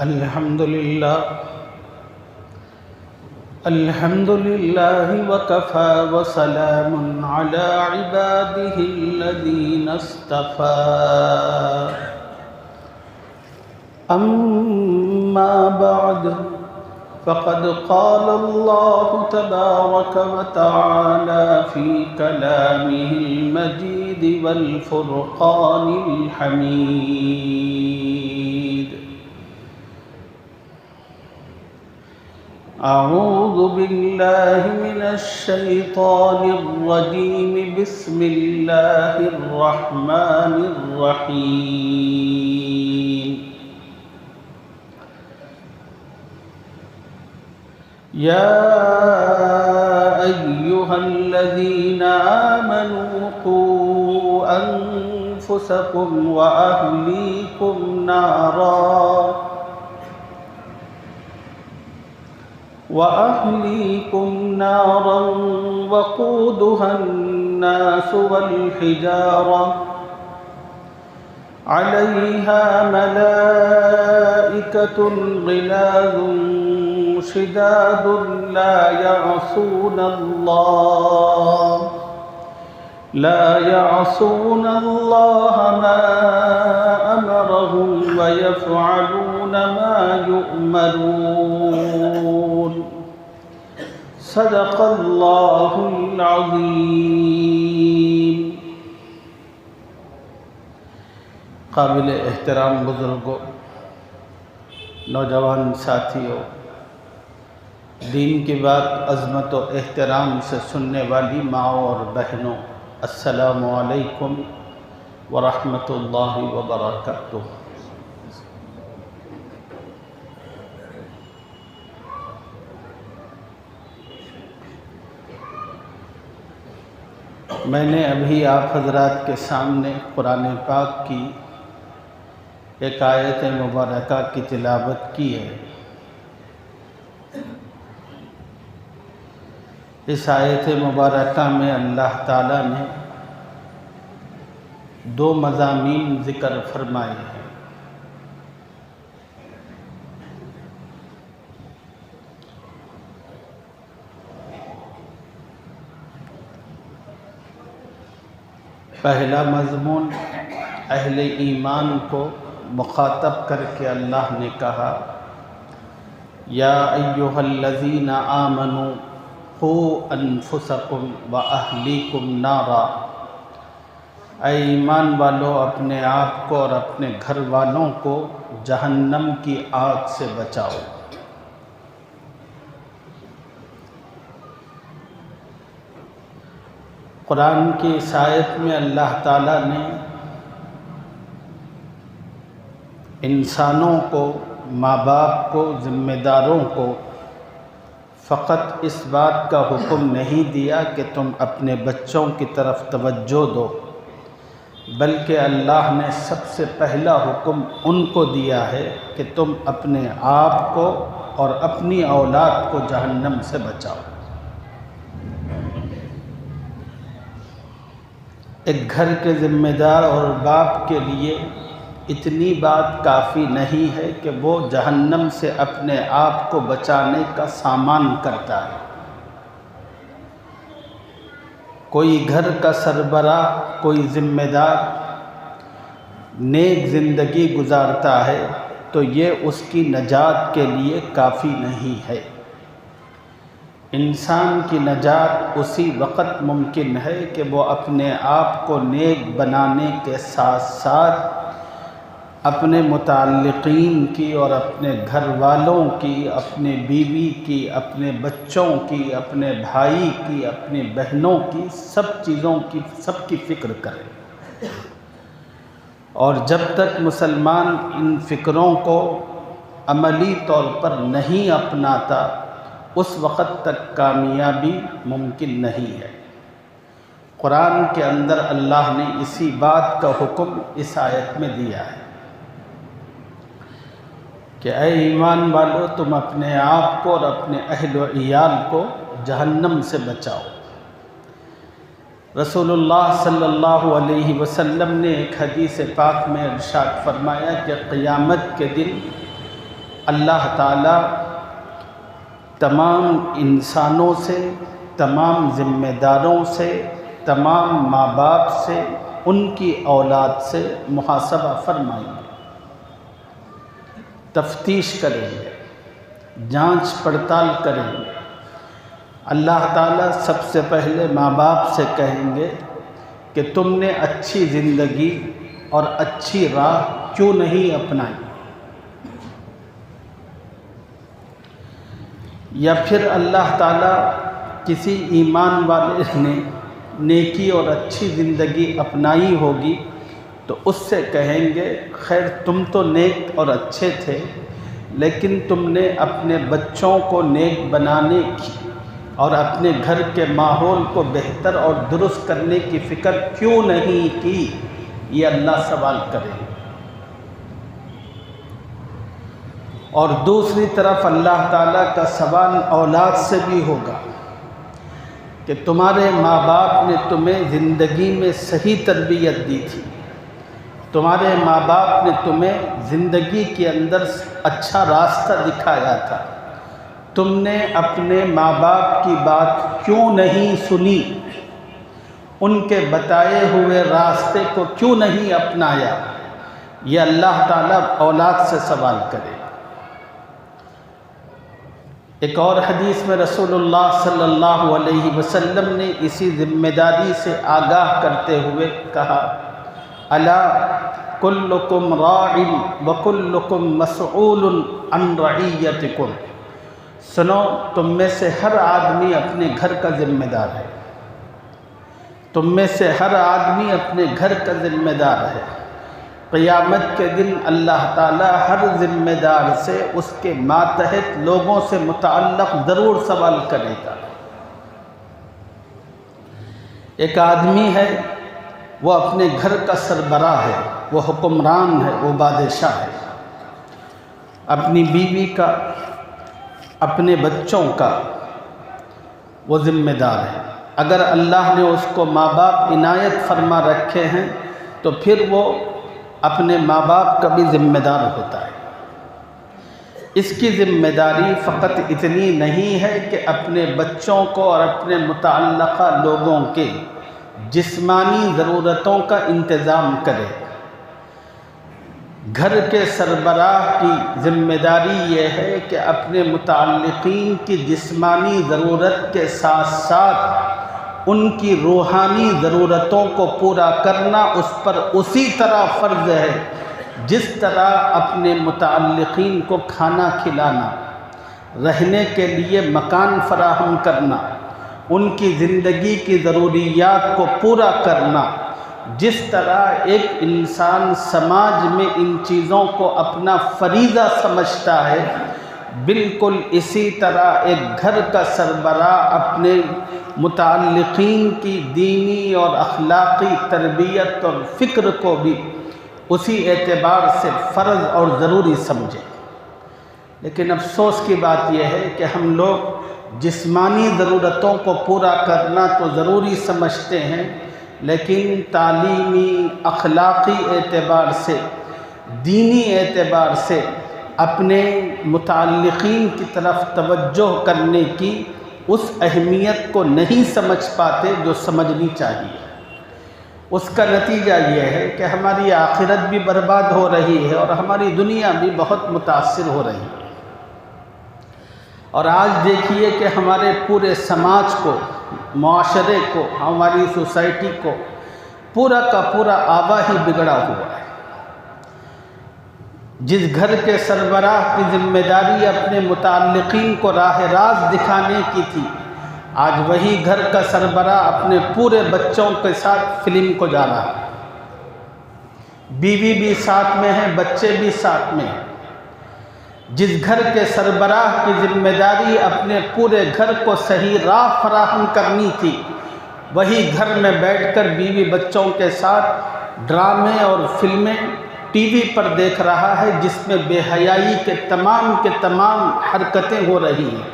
الحمد لله وكفى وسلام على عباده الذين اصطفى أما بعد فقد قال الله تبارك وتعالى في كلامه المجيد والفرقان الحميد أعوذ بالله من الشيطان الرجيم بسم الله الرحمن الرحيم يا أيها الذين آمنوا قوا أنفسكم وأهليكم نارا وقودها الناس والحجارة عليها ملائكة غلاظ شداد لا يعصون الله ما أمرهم ويفعلون ما يؤمرون صدق الله العظيم۔ قابل احترام بزرگوں، نوجوان ساتھیوں، دین کی بات عظمت و احترام سے سننے والی ماؤں اور بہنوں، السلام علیکم ورحمۃ اللہ وبرکاتہ۔ میں نے ابھی آپ حضرات کے سامنے قرآن پاک کی ایک آیت مبارکہ کی تلاوت کی ہے۔ اس آیت مبارکہ میں اللہ تعالیٰ نے دو مضامین ذکر فرمائے ہیں۔ پہلا مضمون اہل ایمان کو مخاطب کر کے اللہ نے کہا، یا ایھا الذین آمنوا قوا انفسکم واہلیکم نارا، اے ایمان والو اپنے آپ کو اور اپنے گھر والوں کو جہنم کی آگ سے بچاؤ۔ قرآن کی اس آیت میں اللہ تعالیٰ نے انسانوں کو، ماں باپ کو، ذمہ داروں کو فقط اس بات کا حکم نہیں دیا کہ تم اپنے بچوں کی طرف توجہ دو، بلکہ اللہ نے سب سے پہلا حکم ان کو دیا ہے کہ تم اپنے آپ کو اور اپنی اولاد کو جہنم سے بچاؤ۔ ایک گھر کے ذمہ دار اور باپ کے لیے اتنی بات کافی نہیں ہے کہ وہ جہنم سے اپنے آپ کو بچانے کا سامان کرتا ہے۔ کوئی گھر کا سربراہ، کوئی ذمہ دار نیک زندگی گزارتا ہے تو یہ اس کی نجات کے لیے کافی نہیں ہے۔ انسان کی نجات اسی وقت ممکن ہے کہ وہ اپنے آپ کو نیک بنانے کے ساتھ ساتھ اپنے متعلقین کی اور اپنے گھر والوں کی، اپنے بیوی کی، اپنے بچوں کی، اپنے بھائی کی، اپنی بہنوں کی، سب چیزوں کی، سب کی فکر کرے۔ اور جب تک مسلمان ان فکروں کو عملی طور پر نہیں اپناتا، اس وقت تک کامیابی ممکن نہیں ہے۔ قرآن کے اندر اللہ نے اسی بات کا حکم اس آیت میں دیا ہے کہ اے ایمان والو تم اپنے آپ کو اور اپنے اہل و عیال کو جہنم سے بچاؤ۔ رسول اللہ صلی اللہ علیہ وسلم نے ایک حدیث پاک میں ارشاد فرمایا کہ قیامت کے دن اللہ تعالی تمام انسانوں سے، تمام ذمہ داروں سے، تمام ماں باپ سے، ان کی اولاد سے محاسبہ فرمائیں گے، تفتیش کریں گے، جانچ پڑتال کریں گے۔ اللہ تعالیٰ سب سے پہلے ماں باپ سے کہیں گے کہ تم نے اچھی زندگی اور اچھی راہ کیوں نہیں اپنائی؟ یا پھر اللہ تعالیٰ کسی ایمان والے نے نیکی اور اچھی زندگی اپنائی ہوگی تو اس سے کہیں گے خیر تم تو نیک اور اچھے تھے، لیکن تم نے اپنے بچوں کو نیک بنانے کی اور اپنے گھر کے ماحول کو بہتر اور درست کرنے کی فکر کیوں نہیں کی؟ یہ اللہ سوال کرے گا۔ اور دوسری طرف اللہ تعالیٰ کا سوال اولاد سے بھی ہوگا کہ تمہارے ماں باپ نے تمہیں زندگی میں صحیح تربیت دی تھی، تمہارے ماں باپ نے تمہیں زندگی کے اندر اچھا راستہ دکھایا تھا، تم نے اپنے ماں باپ کی بات کیوں نہیں سنی؟ ان کے بتائے ہوئے راستے کو کیوں نہیں اپنایا؟ یہ اللہ تعالیٰ اولاد سے سوال کرے۔ ایک اور حدیث میں رسول اللہ صلی اللہ علیہ وسلم نے اسی ذمہ داری سے آگاہ کرتے ہوئے کہا، الا کلکم راع وکلکم مسئول عن رعیتکم، سنو تم میں سے ہر آدمی اپنے گھر کا ذمہ دار ہے، تم میں سے ہر آدمی اپنے گھر کا ذمہ دار ہے۔ قیامت کے دن اللہ تعالی ہر ذمہ دار سے اس کے ماتحت لوگوں سے متعلق ضرور سوال کرے گا۔ ایک آدمی ہے، وہ اپنے گھر کا سربراہ ہے، وہ حکمران ہے، وہ بادشاہ ہے، اپنی بیوی کا، اپنے بچوں کا وہ ذمہ دار ہے۔ اگر اللہ نے اس کو ماں باپ عنایت فرما رکھے ہیں تو پھر وہ اپنے ماں باپ کا بھی ذمہ دار ہوتا ہے۔ اس کی ذمہ داری فقط اتنی نہیں ہے کہ اپنے بچوں کو اور اپنے متعلقہ لوگوں کے جسمانی ضرورتوں کا انتظام کرے۔ گھر کے سربراہ کی ذمہ داری یہ ہے کہ اپنے متعلقین کی جسمانی ضرورت کے ساتھ ساتھ ان کی روحانی ضرورتوں کو پورا کرنا اس پر اسی طرح فرض ہے جس طرح اپنے متعلقین کو کھانا کھلانا، رہنے کے لیے مکان فراہم کرنا، ان کی زندگی کی ضروریات کو پورا کرنا، جس طرح ایک انسان سماج میں ان چیزوں کو اپنا فریضہ سمجھتا ہے، بالکل اسی طرح ایک گھر کا سربراہ اپنے متعلقین کی دینی اور اخلاقی تربیت اور فکر کو بھی اسی اعتبار سے فرض اور ضروری سمجھے۔ لیکن افسوس کی بات یہ ہے کہ ہم لوگ جسمانی ضرورتوں کو پورا کرنا تو ضروری سمجھتے ہیں، لیکن تعلیمی، اخلاقی اعتبار سے، دینی اعتبار سے اپنے متعلقین کی طرف توجہ کرنے کی اس اہمیت کو نہیں سمجھ پاتے جو سمجھنی چاہیے۔ اس کا نتیجہ یہ ہے کہ ہماری آخرت بھی برباد ہو رہی ہے اور ہماری دنیا بھی بہت متاثر ہو رہی ہے۔ اور آج دیکھیے کہ ہمارے پورے سماج کو، معاشرے کو، ہماری سوسائٹی کو پورا کا پورا آبا ہی بگڑا ہوا ہے۔ جس گھر کے سربراہ کی ذمہ داری اپنے متعلقین کو راہ راست دکھانے کی تھی، آج وہی گھر کا سربراہ اپنے پورے بچوں کے ساتھ فلم کو جا رہا ہے۔ بیوی بھی ساتھ میں ہے، بچے بھی ساتھ میں ہیں۔ جس گھر کے سربراہ کی ذمہ داری اپنے پورے گھر کو صحیح راہ فراہم کرنی تھی، وہی گھر میں بیٹھ کر بیوی بچوں کے ساتھ ڈرامے اور فلمیں ٹی وی پر دیکھ رہا ہے، جس میں بے حیائی کے تمام حرکتیں ہو رہی ہیں۔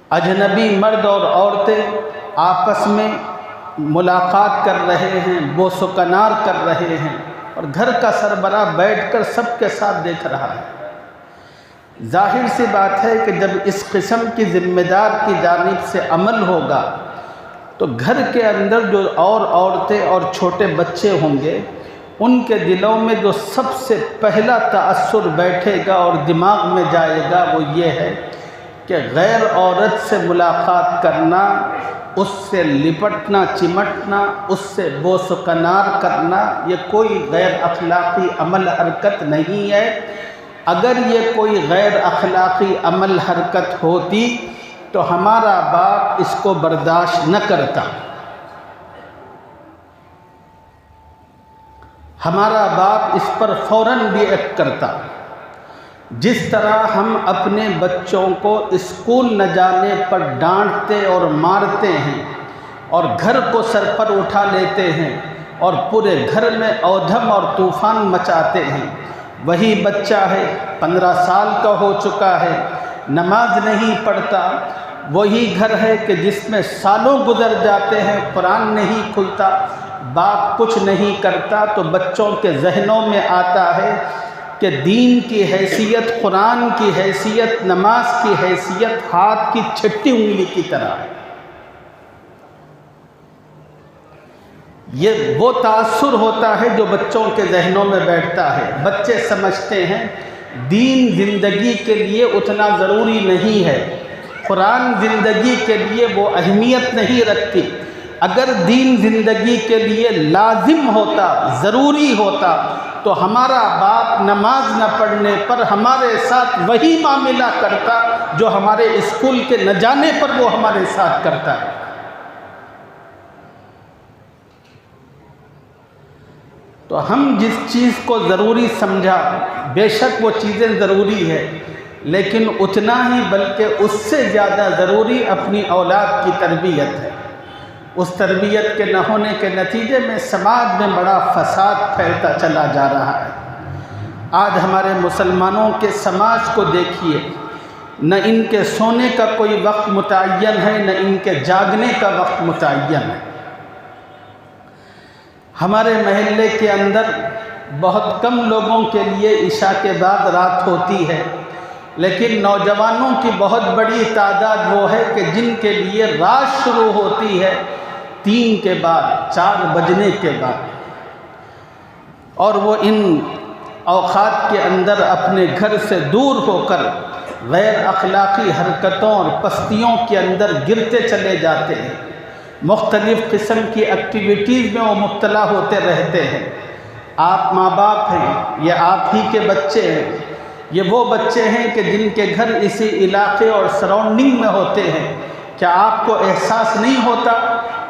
اجنبی مرد اور عورتیں آپس میں ملاقات کر رہے ہیں، بوس و کنار کر رہے ہیں، اور گھر کا سربراہ بیٹھ کر سب کے ساتھ دیکھ رہا ہے۔ ظاہر سی بات ہے کہ جب اس قسم کی ذمہ دار کی جانب سے عمل ہوگا تو گھر کے اندر جو عورتیں اور چھوٹے بچے ہوں گے ان کے دلوں میں جو سب سے پہلا تأثر بیٹھے گا اور دماغ میں جائے گا وہ یہ ہے کہ غیر عورت سے ملاقات کرنا، اس سے لپٹنا چمٹنا، اس سے بوس و کنار کرنا، یہ کوئی غیر اخلاقی عمل حرکت نہیں ہے۔ اگر یہ کوئی غیر اخلاقی عمل حرکت ہوتی تو ہمارا باپ اس کو برداشت نہ کرتا، ہمارا باپ اس پر فوراً بھی ایکٹ کرتا۔ جس طرح ہم اپنے بچوں کو اسکول نہ جانے پر ڈانٹتے اور مارتے ہیں اور گھر کو سر پر اٹھا لیتے ہیں اور پورے گھر میں اودھم اور طوفان مچاتے ہیں، وہی بچہ ہے 15 سال کا ہو چکا ہے، نماز نہیں پڑھتا، وہی گھر ہے کہ جس میں سالوں گزر جاتے ہیں، قرآن نہیں کھلتا، باپ کچھ نہیں کرتا، تو بچوں کے ذہنوں میں آتا ہے کہ دین کی حیثیت، قرآن کی حیثیت، نماز کی حیثیت ہاتھ کی چھٹی انگلی کی طرح ہے۔ یہ وہ تاثر ہوتا ہے جو بچوں کے ذہنوں میں بیٹھتا ہے۔ بچے سمجھتے ہیں دین زندگی کے لیے اتنا ضروری نہیں ہے، قرآن زندگی کے لیے وہ اہمیت نہیں رکھتی۔ اگر دین زندگی کے لیے لازم ہوتا، ضروری ہوتا، تو ہمارا باپ نماز نہ پڑھنے پر ہمارے ساتھ وہی معاملہ کرتا جو ہمارے اسکول کے نہ جانے پر وہ ہمارے ساتھ کرتا ہے۔ تو ہم جس چیز کو ضروری سمجھا، بے شک وہ چیزیں ضروری ہے، لیکن اتنا ہی بلکہ اس سے زیادہ ضروری اپنی اولاد کی تربیت ہے۔ اس تربیت کے نہ ہونے کے نتیجے میں سماج میں بڑا فساد پھیلتا چلا جا رہا ہے۔ آج ہمارے مسلمانوں کے سماج کو دیکھیے، نہ ان کے سونے کا کوئی وقت متعین ہے، نہ ان کے جاگنے کا وقت متعین ہے۔ ہمارے محلے کے اندر بہت کم لوگوں کے لیے عشاء کے بعد رات ہوتی ہے، لیکن نوجوانوں کی بہت بڑی تعداد وہ ہے کہ جن کے لیے رات شروع ہوتی ہے 3 کے بعد، 4 بجنے کے بعد، اور وہ ان اوقات کے اندر اپنے گھر سے دور ہو کر غیر اخلاقی حرکتوں اور پستیوں کے اندر گرتے چلے جاتے ہیں، مختلف قسم کی ایکٹیویٹیز میں وہ مبتلا ہوتے رہتے ہیں۔ آپ ماں باپ ہیں، یہ آپ ہی کے بچے ہیں، یہ وہ بچے ہیں کہ جن کے گھر اسی علاقے اور سراؤنڈنگ میں ہوتے ہیں۔ کیا آپ کو احساس نہیں ہوتا؟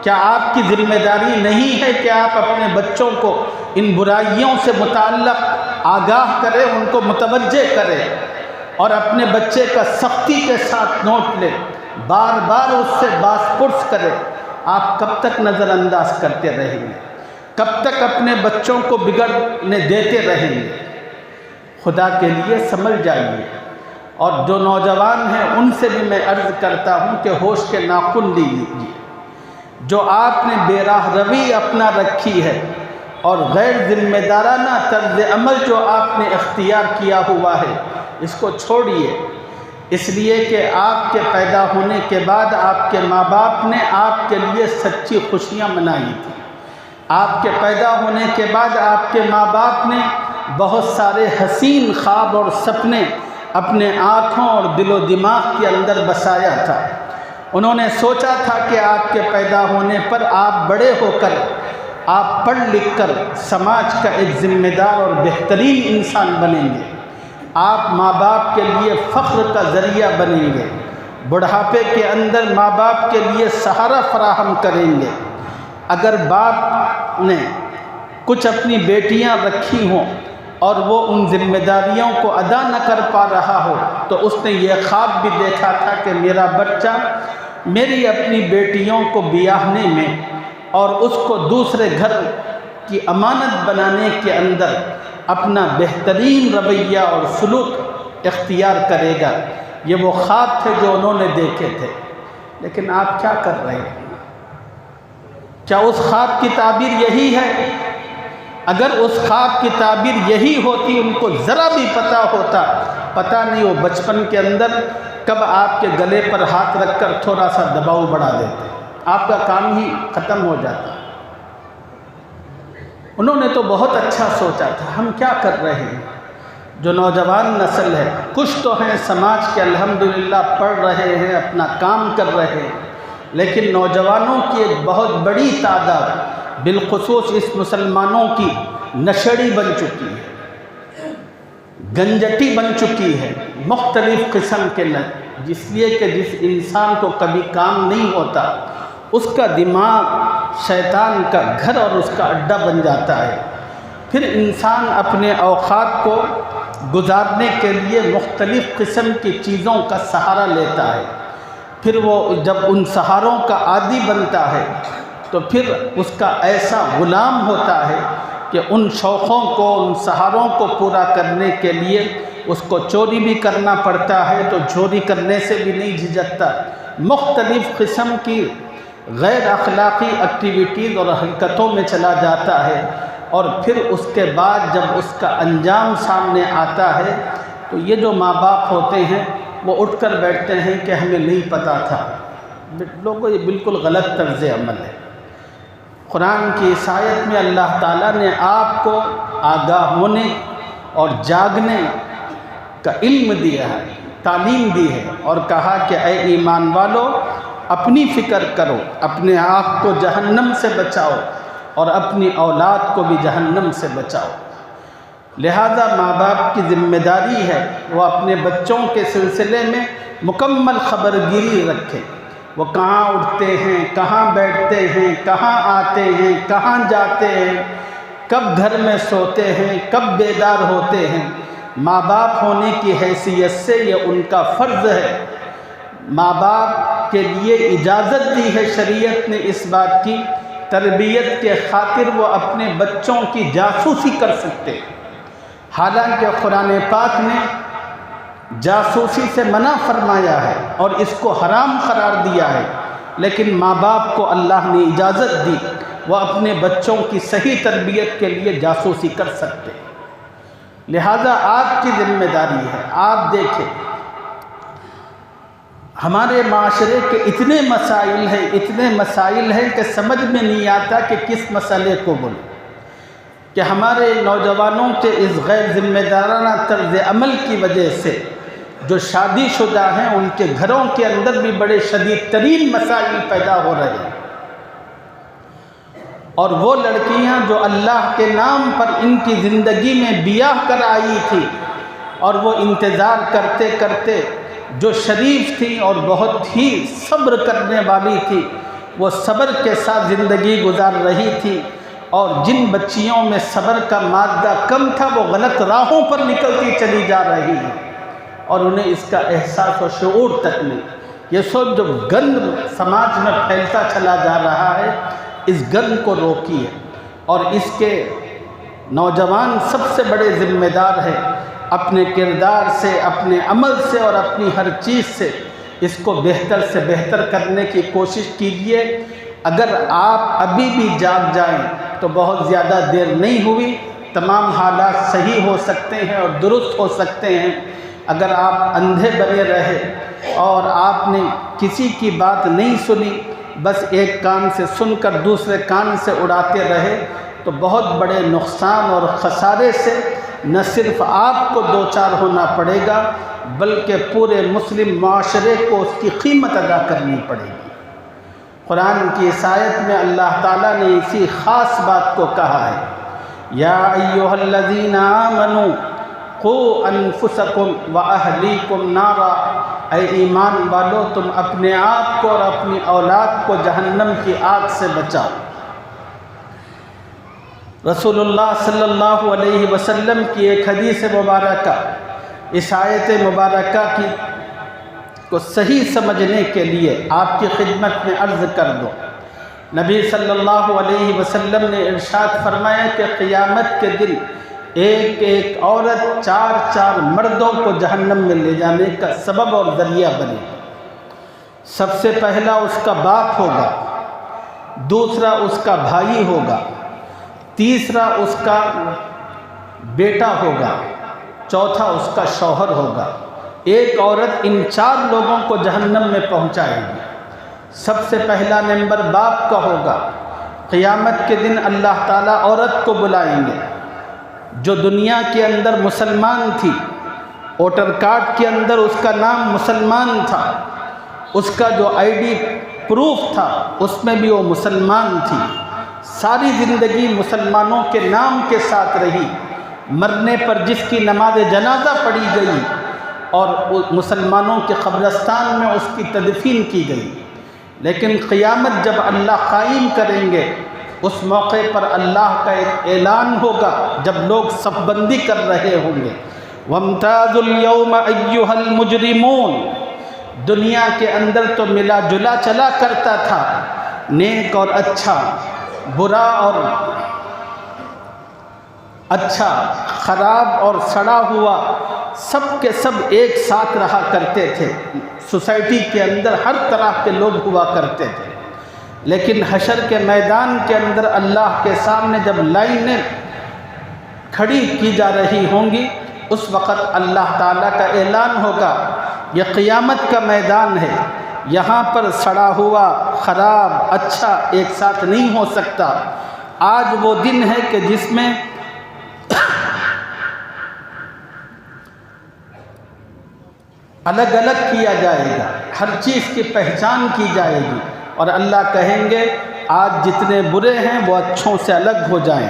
کیا آپ کی ذمہ داری نہیں ہے کہ آپ اپنے بچوں کو ان برائیوں سے متعلق آگاہ کریں، ان کو متوجہ کریں اور اپنے بچے کا سختی کے ساتھ نوٹ لیں، بار بار اس سے باس پرس کریں؟ آپ کب تک نظر انداز کرتے رہیں گے؟ کب تک اپنے بچوں کو بگڑنے دیتے رہیں گے؟ خدا کے لیے سمجھ جائیے۔ اور جو نوجوان ہیں ان سے بھی میں عرض کرتا ہوں کہ ہوش کے ناخن لیجیے۔ جو آپ نے بے راہ روی اپنا رکھی ہے اور غیر ذمہ دارانہ طرز عمل جو آپ نے اختیار کیا ہوا ہے، اس کو چھوڑیے، اس لیے کہ آپ کے پیدا ہونے کے بعد آپ کے ماں باپ نے آپ کے لیے سچی خوشیاں منائی تھیں۔ آپ کے پیدا ہونے کے بعد آپ کے ماں باپ نے بہت سارے حسین خواب اور سپنے اپنے آنکھوں اور دل و دماغ کے اندر بسایا تھا۔ انہوں نے سوچا تھا کہ آپ کے پیدا ہونے پر آپ بڑے ہو کر، آپ پڑھ لکھ کر سماج کا ایک ذمہ دار اور بہترین انسان بنیں گے، آپ ماں باپ کے لیے فخر کا ذریعہ بنیں گے، بڑھاپے کے اندر ماں باپ کے لیے سہارا فراہم کریں گے۔ اگر باپ نے کچھ اپنی بیٹیاں رکھی ہوں اور وہ ان ذمہ داریوں کو ادا نہ کر پا رہا ہو تو اس نے یہ خواب بھی دیکھا تھا کہ میرا بچہ میری اپنی بیٹیوں کو بیاہنے میں اور اس کو دوسرے گھر کی امانت بنانے کے اندر اپنا بہترین رویہ اور سلوک اختیار کرے گا۔ یہ وہ خواب تھے جو انہوں نے دیکھے تھے، لیکن آپ کیا کر رہے ہیں؟ کیا اس خواب کی تعبیر یہی ہے؟ اگر اس خواب کی تعبیر یہی ہوتی، ان کو ذرا بھی پتہ ہوتا پتہ نہیں وہ بچپن کے اندر کب آپ کے گلے پر ہاتھ رکھ کر تھوڑا سا دباؤ بڑھا دیتے، آپ کا کام ہی ختم ہو جاتا۔ انہوں نے تو بہت اچھا سوچا تھا، ہم کیا کر رہے ہیں؟ جو نوجوان نسل ہے، کچھ تو ہیں سماج کے الحمدللہ پڑھ رہے ہیں، اپنا کام کر رہے ہیں، لیکن نوجوانوں کی ایک بہت بڑی تعداد بالخصوص اس مسلمانوں کی نشڑی بن چکی ہے، گنجٹی بن چکی ہے، مختلف قسم کے جس لیے کہ جس انسان کو کبھی کام نہیں ہوتا اس کا دماغ شیطان کا گھر اور اس کا اڈا بن جاتا ہے۔ پھر انسان اپنے اوقات کو گزارنے کے لیے مختلف قسم کی چیزوں کا سہارا لیتا ہے، پھر وہ جب ان سہاروں کا عادی بنتا ہے تو پھر اس کا ایسا غلام ہوتا ہے کہ ان شوقوں کو، ان سہاروں کو پورا کرنے کے لیے اس کو چوری بھی کرنا پڑتا ہے تو چوری کرنے سے بھی نہیں جھجکتا، مختلف قسم کی غیر اخلاقی ایکٹیویٹیز اور حرکتوں میں چلا جاتا ہے، اور پھر اس کے بعد جب اس کا انجام سامنے آتا ہے تو یہ جو ماں باپ ہوتے ہیں وہ اٹھ کر بیٹھتے ہیں کہ ہمیں نہیں پتہ تھا۔ لوگوں یہ بالکل غلط طرز عمل ہے۔ قرآن کی اس آیت میں اللہ تعالیٰ نے آپ کو آگاہ ہونے اور جاگنے کا علم دیا ہے، تعلیم دی ہے، اور کہا کہ اے ایمان والو اپنی فکر کرو، اپنے آپ کو جہنم سے بچاؤ اور اپنی اولاد کو بھی جہنم سے بچاؤ۔ لہذا ماں باپ کی ذمہ داری ہے وہ اپنے بچوں کے سلسلے میں مکمل خبرگیری رکھیں، وہ کہاں اٹھتے ہیں، کہاں بیٹھتے ہیں، کہاں آتے ہیں، کہاں جاتے ہیں، کب گھر میں سوتے ہیں، کب بیدار ہوتے ہیں۔ ماں باپ ہونے کی حیثیت سے یہ ان کا فرض ہے۔ ماں باپ کے لیے اجازت دی ہے شریعت نے اس بات کی، تربیت کے خاطر وہ اپنے بچوں کی جاسوسی کر سکتے ہیں، حالانکہ قرآن پاک نے جاسوسی سے منع فرمایا ہے اور اس کو حرام قرار دیا ہے، لیکن ماں باپ کو اللہ نے اجازت دی وہ اپنے بچوں کی صحیح تربیت کے لیے جاسوسی کر سکتے ہیں۔ لہذا آپ کی ذمہ داری ہے، آپ دیکھیں ہمارے معاشرے کے اتنے مسائل ہیں کہ سمجھ میں نہیں آتا کہ کس مسئلے کو بولیں، کہ ہمارے نوجوانوں کے اس غیر ذمہ دارانہ طرز عمل کی وجہ سے جو شادی شدہ ہیں ان کے گھروں کے اندر بھی بڑے شدید ترین مسائل پیدا ہو رہے ہیں، اور وہ لڑکیاں جو اللہ کے نام پر ان کی زندگی میں بیاہ کر آئی تھی اور وہ انتظار کرتے کرتے جو شریف تھی اور بہت ہی صبر کرنے والی تھی، وہ صبر کے ساتھ زندگی گزار رہی تھی، اور جن بچیوں میں صبر کا مادہ کم تھا وہ غلط راہوں پر نکلتی چلی جا رہی ہیں اور انہیں اس کا احساس و شعور تک نہیں۔ یہ سب جو گند سماج میں پھیلتا چلا جا رہا ہے، اس گند کو روکیے، اور اس کے نوجوان سب سے بڑے ذمہ دار ہیں، اپنے کردار سے، اپنے عمل سے اور اپنی ہر چیز سے اس کو بہتر سے بہتر کرنے کی کوشش کیجیے۔ اگر آپ ابھی بھی جاگ جائیں تو بہت زیادہ دیر نہیں ہوئی، تمام حالات صحیح ہو سکتے ہیں اور درست ہو سکتے ہیں۔ اگر آپ اندھے بنے رہے اور آپ نے کسی کی بات نہیں سنی، بس ایک کان سے سن کر دوسرے کان سے اڑاتے رہے، تو بہت بڑے نقصان اور خسارے سے نہ صرف آپ کو دوچار ہونا پڑے گا بلکہ پورے مسلم معاشرے کو اس کی قیمت ادا کرنی پڑے گی۔ قرآن کی اس آیت میں اللہ تعالیٰ نے اسی خاص بات کو کہا ہے، یا ایھا الذین آمنوا قوا انفسکم واہلیکم نارا، اے ایمان والو تم اپنے آپ کو اور اپنی اولاد کو جہنم کی آگ سے بچاؤ۔ رسول اللہ صلی اللہ علیہ وسلم کی ایک حدیث مبارکہ اس آیت مبارکہ کی کو صحیح سمجھنے کے لیے آپ کی خدمت میں عرض کر دو۔ نبی صلی اللہ علیہ وسلم نے ارشاد فرمایا کہ قیامت کے دن ایک ایک عورت 4 مردوں کو جہنم میں لے جانے کا سبب اور ذریعہ بنے۔ سب سے پہلا اس کا باپ ہوگا، دوسرا اس کا بھائی ہوگا، تیسرا اس کا بیٹا ہوگا، چوتھا اس کا شوہر ہوگا۔ ایک عورت ان 4 لوگوں کو جہنم میں پہنچائے گی۔ سب سے پہلا نمبر باپ کا ہوگا۔ قیامت کے دن اللہ تعالیٰ عورت کو بلائیں گے جو دنیا کے اندر مسلمان تھی، ووٹر کارڈ کے اندر اس کا نام مسلمان تھا، اس کا جو ID پروف تھا اس میں بھی وہ مسلمان تھی، ساری زندگی مسلمانوں کے نام کے ساتھ رہی، مرنے پر جس کی نماز جنازہ پڑھی گئی اور مسلمانوں کے قبرستان میں اس کی تدفین کی گئی۔ لیکن قیامت جب اللہ قائم کریں گے اس موقع پر اللہ کا ایک اعلان ہوگا جب لوگ صف بندی کر رہے ہوں گے، وَامْتَازُوا الْيَوْمَ أَيُّهَا الْمُجْرِمُونَ۔ دنیا کے اندر تو ملا جلا چلا کرتا تھا، نیک اور اچھا، برا اور اچھا، خراب اور سڑا ہوا، سب کے سب ایک ساتھ رہا کرتے تھے۔ سوسائٹی کے اندر ہر طرح کے لوگ ہوا کرتے تھے، لیکن حشر کے میدان کے اندر اللہ کے سامنے جب لائنیں کھڑی کی جا رہی ہوں گی اس وقت اللہ تعالیٰ کا اعلان ہوگا یہ قیامت کا میدان ہے، یہاں پر سڑا ہوا، خراب، اچھا ایک ساتھ نہیں ہو سکتا۔ آج وہ دن ہے کہ جس میں الگ الگ کیا جائے گا، ہر چیز کی پہچان کی جائے گی، اور اللہ کہیں گے آج جتنے برے ہیں وہ اچھوں سے الگ ہو جائیں۔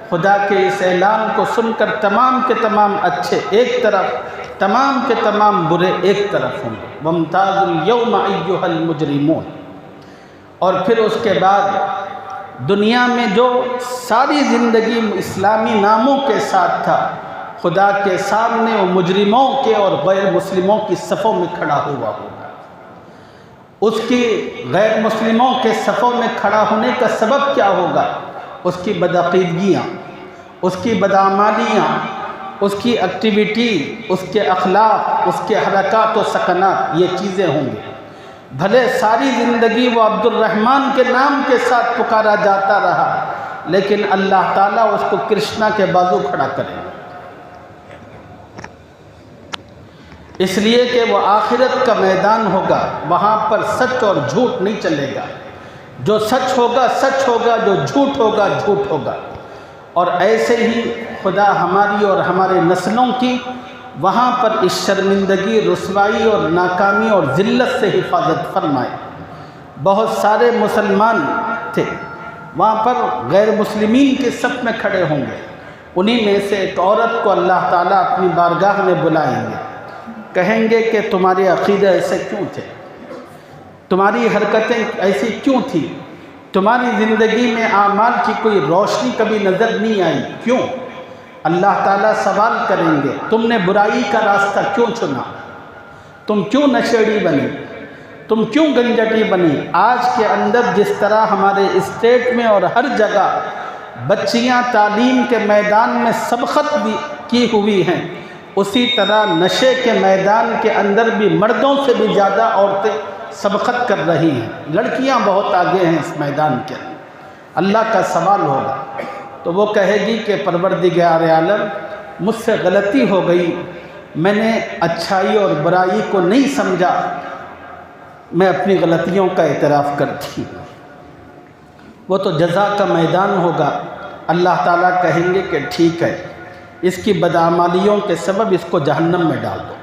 خدا کے اس اعلان کو سن کر تمام کے تمام اچھے ایک طرف، تمام کے تمام برے ایک طرف ہوں گے۔ وَامْتَازُوا الْيَوْمَ أَيُّهَا الْمُجْرِمُونَ۔ اور پھر اس کے بعد دنیا میں جو ساری زندگی اسلامی ناموں کے ساتھ تھا، خدا کے سامنے وہ مجرموں کے اور غیر مسلموں کی صفوں میں کھڑا ہوا ہوگا۔ اس کی غیر مسلموں کے صفوں میں کھڑا ہونے کا سبب کیا ہوگا؟ اس کی بدعقیدگیاں، اس کی بدعمالیاں، اس کی ایکٹیویٹی، اس کے اخلاق، اس کے حرکات و سکنات، یہ چیزیں ہوں گی۔ بھلے ساری زندگی وہ عبد الرحمن کے نام کے ساتھ پکارا جاتا رہا، لیکن اللہ تعالیٰ اس کو کرشنا کے بازو کھڑا کرے، اس لیے کہ وہ آخرت کا میدان ہوگا، وہاں پر سچ اور جھوٹ نہیں چلے گا، جو سچ ہوگا سچ ہوگا، جو جھوٹ ہوگا جھوٹ ہوگا۔ اور ایسے ہی خدا ہماری اور ہمارے نسلوں کی وہاں پر اس شرمندگی، رسوائی اور ناکامی اور ذلت سے حفاظت فرمائے۔ بہت سارے مسلمان تھے، وہاں پر غیر مسلمین کے صف میں کھڑے ہوں گے، انہی میں سے ایک عورت کو اللہ تعالیٰ اپنی بارگاہ میں بلائیں گے، کہیں گے کہ تمہارے عقیدے ایسے کیوں تھے، تمہاری حرکتیں ایسی کیوں تھیں، تمہاری زندگی میں اعمال کی کوئی روشنی کبھی نظر نہیں آئی، کیوں؟ اللہ تعالیٰ سوال کریں گے تم نے برائی کا راستہ کیوں چنا، تم کیوں نشیڑی بنی، تم کیوں گنجٹی بنی۔ آج کے اندر جس طرح ہمارے اسٹیٹ میں اور ہر جگہ بچیاں تعلیم کے میدان میں سبقت بھی کی ہوئی ہیں، اسی طرح نشے کے میدان کے اندر بھی مردوں سے بھی زیادہ عورتیں سبقت کر رہی ہیں، لڑکیاں بہت آگے ہیں اس میدان کے اندر۔ اللہ کا سوال ہوگا تو وہ کہے گی کہ پروردگار عالم مجھ سے غلطی ہو گئی، میں نے اچھائی اور برائی کو نہیں سمجھا، میں اپنی غلطیوں کا اعتراف کرتی ہوں۔ وہ تو جزا کا میدان ہوگا، اللہ تعالیٰ کہیں گے کہ ٹھیک ہے، اس کی بدعمالیوں کے سبب اس کو جہنم میں ڈال دو۔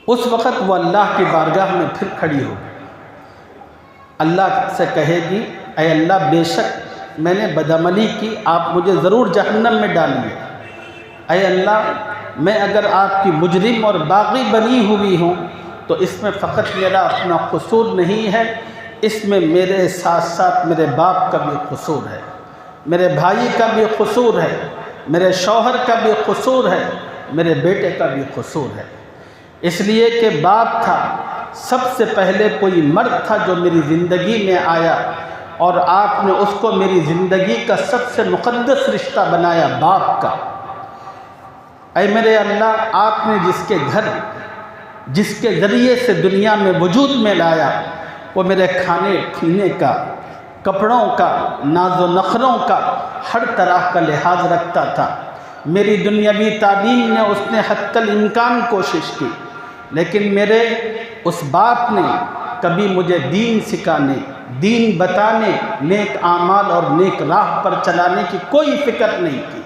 اس وقت وہ اللہ کی بارگاہ میں پھر کھڑی ہوگی، اللہ سے کہے گی اے اللہ بے شک میں نے بدعملی کی، آپ مجھے ضرور جہنم میں ڈالیے۔ اے اللہ میں اگر آپ کی مجرم اور باغی بنی ہوئی ہوں تو اس میں فقط میرا اپنا قصور نہیں ہے، اس میں میرے ساتھ ساتھ میرے باپ کا بھی قصور ہے، میرے بھائی کا بھی قصور ہے، میرے شوہر کا بھی قصور ہے، میرے بیٹے کا بھی قصور ہے۔ اس لیے کہ باپ تھا، سب سے پہلے کوئی مرد تھا جو میری زندگی میں آیا، اور آپ نے اس کو میری زندگی کا سب سے مقدس رشتہ بنایا، باپ کا۔ اے میرے اللہ آپ نے جس کے گھر، جس کے ذریعے سے دنیا میں وجود میں لایا، وہ میرے کھانے پینے کا، کپڑوں کا، ناز و نخروں کا، ہر طرح کا لحاظ رکھتا تھا، میری دنیاوی تعلیم نے اس نے حتی الامکان کوشش کی، لیکن میرے اس باپ نے کبھی مجھے دین سکھانے، دین بتانے، نیک اعمال اور نیک راہ پر چلانے کی کوئی فکر نہیں کی،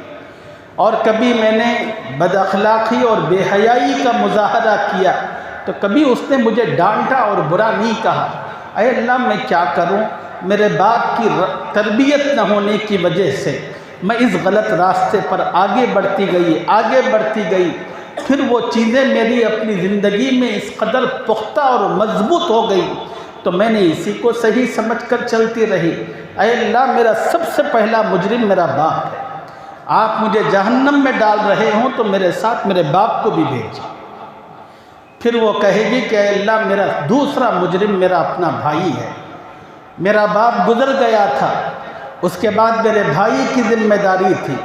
اور کبھی میں نے بد اخلاقی اور بے حیائی کا مظاہرہ کیا تو کبھی اس نے مجھے ڈانٹا اور برا نہیں کہا۔ اے اللہ میں کیا کروں، میرے باپ کی تربیت نہ ہونے کی وجہ سے میں اس غلط راستے پر آگے بڑھتی گئی، پھر وہ چیزیں میری اپنی زندگی میں اس قدر پختہ اور مضبوط ہو گئی تو میں نے اسی کو صحیح سمجھ کر چلتی رہی۔ اے اللہ میرا سب سے پہلا مجرم میرا باپ ہے، آپ مجھے جہنم میں ڈال رہے ہوں تو میرے ساتھ میرے باپ کو بھی بھیجیں۔ پھر وہ کہے گی کہ اے اللہ میرا دوسرا مجرم میرا اپنا بھائی ہے، میرا باپ گزر گیا تھا، اس کے بعد میرے بھائی کی ذمہ داری تھی،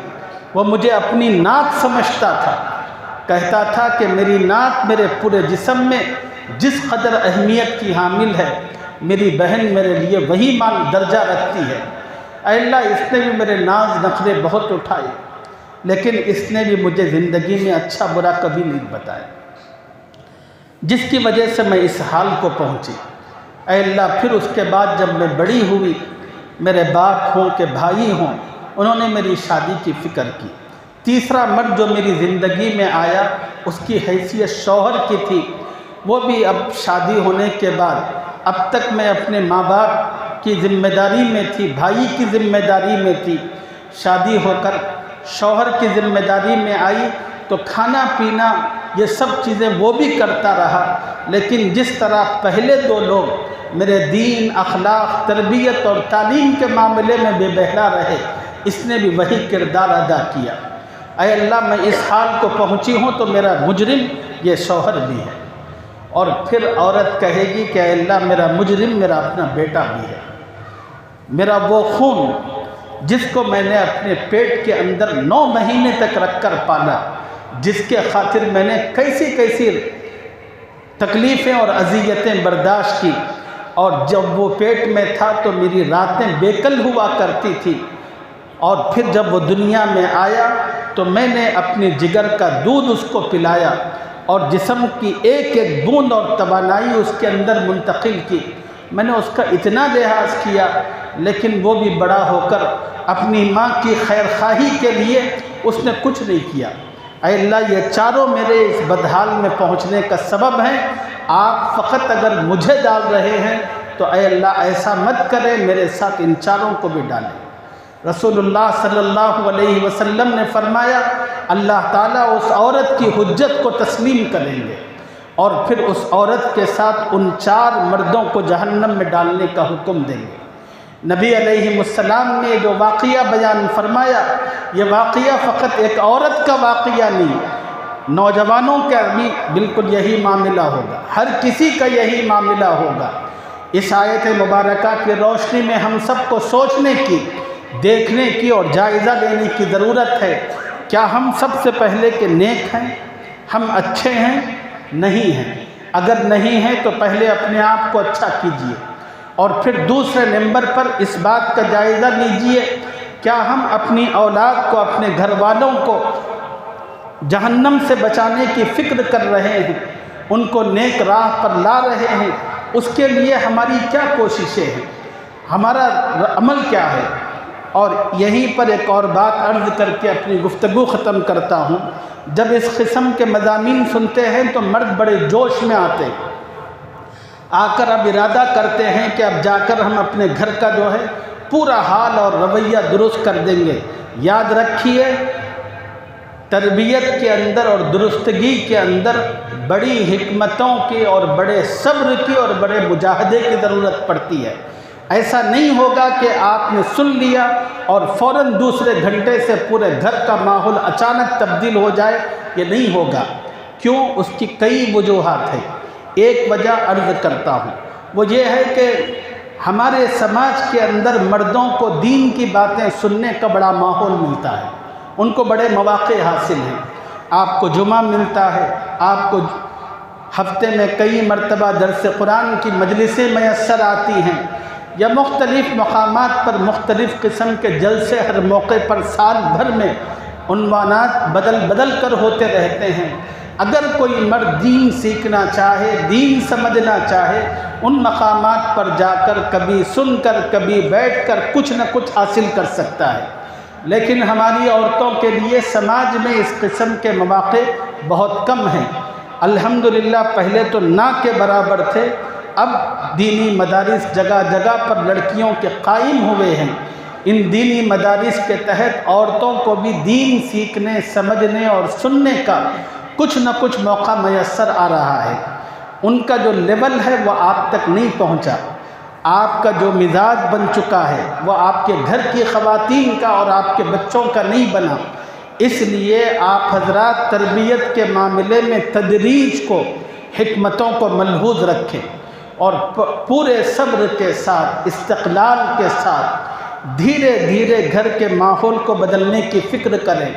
وہ مجھے اپنی ناک سمجھتا تھا، کہتا تھا کہ میری ناک میرے پورے جسم میں جس قدر اہمیت کی حامل ہے میری بہن میرے لیے وہی درجہ رکھتی ہے۔ اے اللہ اس نے بھی میرے ناز نخرے بہت اٹھائے، لیکن اس نے بھی مجھے زندگی میں اچھا برا کبھی نہیں بتایا، جس کی وجہ سے میں اس حال کو پہنچی۔ اے اللہ پھر اس کے بعد جب میں بڑی ہوئی، میرے باپ ہوں کہ بھائی ہوں، انہوں نے میری شادی کی فکر کی۔ تیسرا مرد جو میری زندگی میں آیا اس کی حیثیت شوہر کی تھی، وہ بھی اب شادی ہونے کے بعد، اب تک میں اپنے ماں باپ کی ذمہ داری میں تھی، بھائی کی ذمہ داری میں تھی، شادی ہو کر شوہر کی ذمہ داری میں آئی تو کھانا پینا یہ سب چیزیں وہ بھی کرتا رہا، لیکن جس طرح پہلے دو لوگ میرے دین، اخلاق، تربیت اور تعلیم کے معاملے میں بے بہرا رہے، اس نے بھی وہی کردار ادا کیا۔ اے اللہ میں اس حال کو پہنچی ہوں تو میرا مجرم یہ شوہر بھی ہے۔ اور پھر عورت کہے گی کہ اے اللہ میرا مجرم میرا اپنا بیٹا بھی ہے، میرا وہ خون جس کو میں نے اپنے پیٹ کے اندر 9 مہینے تک رکھ کر پالا، جس کے خاطر میں نے کیسی تکلیفیں اور اذیتیں برداشت کی، اور جب وہ پیٹ میں تھا تو میری راتیں بیکل ہوا کرتی تھی، اور پھر جب وہ دنیا میں آیا تو میں نے اپنی جگر کا دودھ اس کو پلایا اور جسم کی ایک ایک بوند اور توانائی اس کے اندر منتقل کی۔ میں نے اس کا اتنا لحاظ کیا، لیکن وہ بھی بڑا ہو کر اپنی ماں کی خیر خواہی کے لیے اس نے کچھ نہیں کیا۔ اے اللہ یہ چاروں میرے اس بدحال میں پہنچنے کا سبب ہیں، آپ فقط اگر مجھے ڈال رہے ہیں تو اے اللہ ایسا مت کرے، میرے ساتھ ان چاروں کو بھی ڈالیں۔ رسول اللہ صلی اللہ علیہ وسلم نے فرمایا اللہ تعالیٰ اس عورت کی حجت کو تسلیم کریں گے اور پھر اس عورت کے ساتھ ان 4 مردوں کو جہنم میں ڈالنے کا حکم دیں گے۔ نبی علیہ السلام نے جو واقعہ بیان فرمایا، یہ واقعہ فقط ایک عورت کا واقعہ نہیں، نوجوانوں کا بھی بالکل یہی معاملہ ہوگا، ہر کسی کا یہی معاملہ ہوگا۔ اس آیت مبارکہ کی روشنی میں ہم سب کو سوچنے کی، دیکھنے کی اور جائزہ لینے کی ضرورت ہے۔ کیا ہم سب سے پہلے کہ نیک ہیں، ہم اچھے ہیں؟ نہیں ہیں۔ اگر نہیں ہیں تو پہلے اپنے آپ کو اچھا کیجئے، اور پھر دوسرے نمبر پر اس بات کا جائزہ لیجئے کیا ہم اپنی اولاد کو، اپنے گھر والوں کو جہنم سے بچانے کی فکر کر رہے ہیں، ان کو نیک راہ پر لا رہے ہیں، اس کے لیے ہماری کیا کوششیں ہیں، ہمارا عمل کیا ہے۔ اور یہیں پر ایک اور بات عرض کر کے اپنی گفتگو ختم کرتا ہوں۔ جب اس قسم کے مضامین سنتے ہیں تو مرد بڑے جوش میں آتے ہیں، آ کر اب ارادہ کرتے ہیں کہ اب جا کر ہم اپنے گھر کا جو ہے پورا حال اور رویہ درست کر دیں گے۔ یاد رکھیے تربیت کے اندر اور درستگی کے اندر بڑی حکمتوں کی اور بڑے صبر کی اور بڑے مجاہدے کی ضرورت پڑتی ہے۔ ایسا نہیں ہوگا کہ آپ نے سن لیا اور فوراً دوسرے گھنٹے سے پورے گھر کا ماحول اچانک تبدیل ہو جائے، یہ نہیں ہوگا۔ کیوں؟ اس کی کئی وجوہات ہیں۔ ایک وجہ عرض کرتا ہوں، وہ یہ ہے کہ ہمارے سماج کے اندر مردوں کو دین کی باتیں سننے کا بڑا ماحول ملتا ہے، ان کو بڑے مواقع حاصل ہیں۔ آپ کو جمعہ ملتا ہے، آپ کو ہفتے میں کئی مرتبہ درس قرآن کی مجلسیں میسر آتی ہیں، یا مختلف مقامات پر مختلف قسم کے جلسے ہر موقع پر سال بھر میں عنوانات بدل بدل کر ہوتے رہتے ہیں۔ اگر کوئی مرد دین سیکھنا چاہے، دین سمجھنا چاہے، ان مقامات پر جا کر کبھی سن کر کبھی بیٹھ کر کچھ نہ کچھ حاصل کر سکتا ہے، لیکن ہماری عورتوں کے لیے سماج میں اس قسم کے مواقع بہت کم ہیں۔ الحمدللہ پہلے تو نہ کے برابر تھے، اب دینی مدارس جگہ جگہ پر لڑکیوں کے قائم ہوئے ہیں۔ ان دینی مدارس کے تحت عورتوں کو بھی دین سیکھنے، سمجھنے اور سننے کا کچھ نہ کچھ موقع میسر آ رہا ہے۔ ان کا جو لیول ہے وہ آپ تک نہیں پہنچا، آپ کا جو مزاج بن چکا ہے وہ آپ کے گھر کی خواتین کا اور آپ کے بچوں کا نہیں بنا۔ اس لیے آپ حضرات تربیت کے معاملے میں تدریج کو، حکمتوں کو ملحوظ رکھیں اور پورے صبر کے ساتھ، استقلال کے ساتھ دھیرے دھیرے گھر کے ماحول کو بدلنے کی فکر کریں۔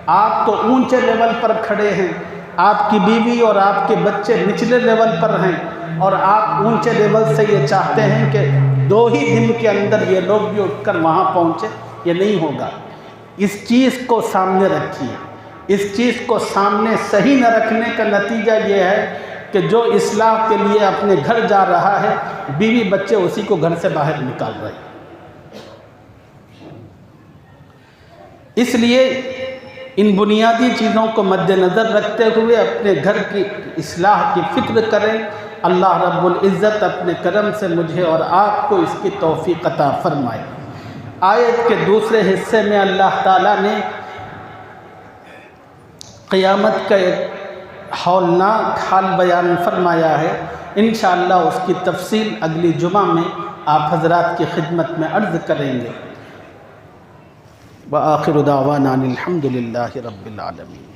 آپ تو اونچے لیول پر کھڑے ہیں، آپ کی بیوی اور آپ کے بچے نچلے لیول پر ہیں، اور آپ اونچے لیول سے یہ چاہتے ہیں کہ 2 ہی دن کے اندر یہ لوگ بھی اٹھ کر وہاں پہنچے۔ یہ نہیں ہوگا۔ اس چیز کو سامنے رکھیے۔ اس چیز کو سامنے صحیح نہ رکھنے کا نتیجہ یہ ہے کہ جو اصلاح کے لیے اپنے گھر جا رہا ہے، بیوی بچے اسی کو گھر سے باہر نکال رہے ہیں۔ اس لیے ان بنیادی چیزوں کو مد نظر رکھتے ہوئے اپنے گھر کی اصلاح کی فکر کریں۔ اللہ رب العزت اپنے کرم سے مجھے اور آپ کو اس کی توفیق عطا فرمائے۔ آیت کے دوسرے حصے میں اللہ تعالیٰ نے قیامت کا ایک ہولناک حال بیان فرمایا ہے۔ انشاءاللہ اس کی تفصیل اگلی جمعہ میں آپ حضرات کی خدمت میں عرض کریں گے۔ وآخر دعوانا الحمد للہ رب العالمین۔